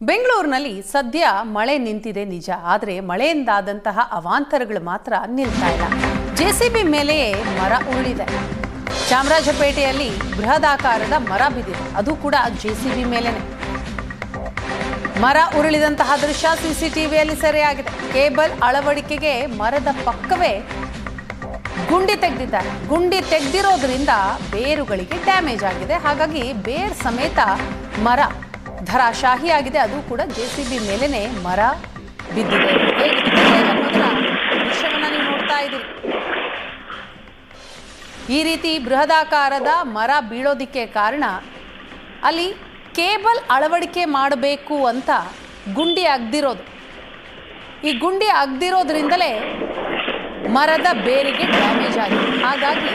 ಬೆಂಗಳೂರಿನಲ್ಲಿ ಸದ್ಯ ಮಳೆ ನಿಂತಿದೆ ನಿಜ, ಆದರೆ ಮಳೆಯಿಂದಾದಂತಹ ಅವಾಂತರಗಳು ಮಾತ್ರ ನಿಲ್ತಾ ಇಲ್ಲ. ಜೆಸಿಬಿ ಮೇಲೆಯೇ ಮರ ಉರುಳಿದೆ. ಚಾಮರಾಜಪೇಟೆಯಲ್ಲಿ ಬೃಹದಾಕಾರದ ಮರ ಬಿದ್ದಿದೆ, ಅದು ಕೂಡ ಜೆಸಿಬಿ ಮೇಲೇನೆ. ಮರ ಉರುಳಿದಂತಹ ದೃಶ್ಯ ಸಿಸಿಟಿವಿಯಲ್ಲಿ ಸೆರೆಯಾಗಿದೆ. ಕೇಬಲ್ ಅಳವಡಿಕೆಗೆ ಮರದ ಪಕ್ಕವೇ ಗುಂಡಿ ತೆಗೆದಿದ್ದಾರೆ. ಗುಂಡಿ ತೆಗೆದಿರೋದ್ರಿಂದ ಬೇರುಗಳಿಗೆ ಡ್ಯಾಮೇಜ್ ಆಗಿದೆ. ಹಾಗಾಗಿ ಬೇರ್ ಸಮೇತ ಮರ ಧರಾಶಾಹಿಯಾಗಿದೆ. ಅದು ಕೂಡ ಜೆಸಿಬಿ ಮೇಲೇನೆ ಮರ ಬಿದ್ದಿದೆ. ಹೇಗಿದೆ ಅನ್ನೋದರ ದೃಶ್ಯವನ್ನ ನೀವು ನೋಡ್ತಾ ಇದ್ದೀರಿ. ಈ ರೀತಿ ಬೃಹದಾಕಾರದ ಮರ ಬೀಳೋದಿಕ್ಕೆ ಕಾರಣ ಅಲ್ಲಿ ಕೇಬಲ್ ಅಳವಡಿಕೆ ಮಾಡಬೇಕು ಅಂತ ಗುಂಡಿ ಅಗ್ದಿರೋದು. ಈ ಗುಂಡಿ ಅಗ್ದಿರೋದ್ರಿಂದಲೇ ಮರದ ಬೇರಿಗೆ ಡ್ಯಾಮೇಜ್ ಆಗಿದೆ. ಹಾಗಾಗಿ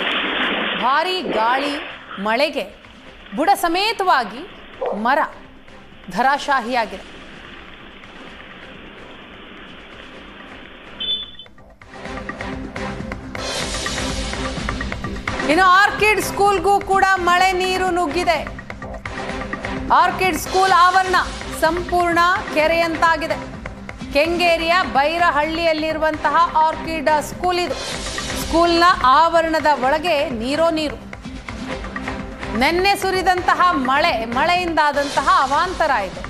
ಭಾರೀ ಗಾಳಿ ಮಳೆಗೆ ಬುಡ ಸಮೇತವಾಗಿ ಮರ ಧರಾಶಾಹಿಯಾಗಿದೆ. ಇನ್ನು ಆರ್ಕಿಡ್ ಸ್ಕೂಲ್ಗೂ ಕೂಡ ಮಳೆ ನೀರು ನುಗ್ಗಿದೆ. ಆರ್ಕಿಡ್ ಸ್ಕೂಲ್ ಆವರಣ ಸಂಪೂರ್ಣ ಕೆರೆಯಂತಾಗಿದೆ. ಕೆಂಗೇರಿಯ ಬೈರಹಳ್ಳಿಯಲ್ಲಿರುವಂತಹ ಆರ್ಕಿಡ್ ಸ್ಕೂಲ್ ಇದು. ಸ್ಕೂಲ್ನ ಆವರಣದ ಒಳಗೆ ನೀರು. ನೆನ್ನೆ ಸುರಿದಂತಹ ಮಳೆಯಿಂದಾದಂತಹ ಅವಾಂತರ ಇದು.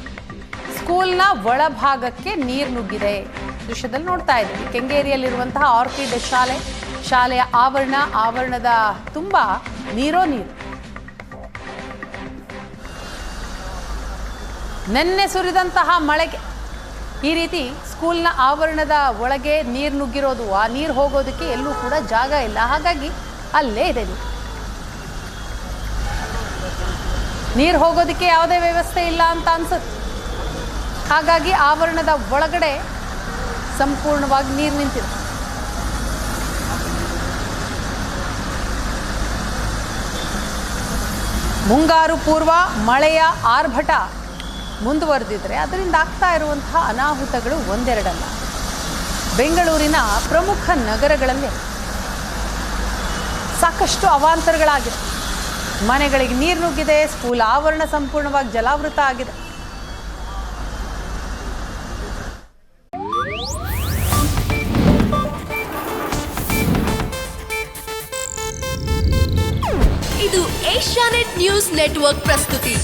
ಸ್ಕೂಲ್ನ ಒಳಭಾಗಕ್ಕೆ ನೀರು ನುಗ್ಗಿದೆ. ದೃಶ್ಯದಲ್ಲಿ ನೋಡ್ತಾ ಇದ್ದೀವಿ. ಕೆಂಗೇರಿಯಲ್ಲಿರುವಂತಹ ಆರ್ಕಿಡ್ ಶಾಲೆಯ ಆವರಣದ ತುಂಬ ನೀರು. ನೆನ್ನೆ ಸುರಿದಂತಹ ಮಳೆಗೆ ಈ ರೀತಿ ಸ್ಕೂಲ್ನ ಆವರಣದ ಒಳಗೆ ನೀರು ನುಗ್ಗಿರೋದು. ಆ ನೀರು ಹೋಗೋದಕ್ಕೆ ಎಲ್ಲೂ ಕೂಡ ಜಾಗ ಇಲ್ಲ. ಹಾಗಾಗಿ ಅಲ್ಲೇ ಇದೆ ನೀರು ಹೋಗೋದಕ್ಕೆ ಯಾವುದೇ ವ್ಯವಸ್ಥೆ ಇಲ್ಲ ಅಂತ ಅನ್ಸುತ್ತೆ. ಹಾಗಾಗಿ ಆವರಣದ ಒಳಗಡೆ ಸಂಪೂರ್ಣವಾಗಿ ನೀರು ನಿಂತಿದೆ. ಮುಂಗಾರು ಪೂರ್ವ ಮಳೆಯ ಆರ್ಭಟ ಮುಂದುವರೆದಿದ್ರೆ ಅದರಿಂದ ಆಗ್ತಾ ಇರುವಂತಹ ಅನಾಹುತಗಳು ಒಂದೆರಡಲ್ಲ. ಬೆಂಗಳೂರಿನ ಪ್ರಮುಖ ನಗರಗಳಲ್ಲಿ ಸಾಕಷ್ಟು ಅವಾಂತರಗಳಾಗಿದೆ. ಮನೆಗಳಿಗೆ ನೀರು ನುಗ್ಗಿದೆ. ಸ್ಕೂಲ್ ಆವರಣ ಸಂಪೂರ್ಣವಾಗಿ ಜಲಾವೃತ ಆಗಿದೆ. ಇದು ಏಷ್ಯಾನೆಟ್ ನ್ಯೂಸ್ ನೆಟ್ವರ್ಕ್ ಪ್ರಸ್ತುತಿ.